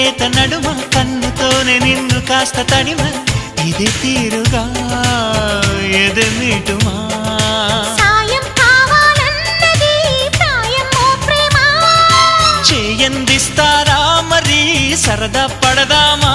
లేత నడుమ కన్నుతోనే నిన్ను కాస్త తడిమ ఇది తీరుగా ఎదమిటుమా సాయం కావాలన్నది ప్రాయమో ప్రేమ చేయందిస్తారా మరి సరదా పడదామా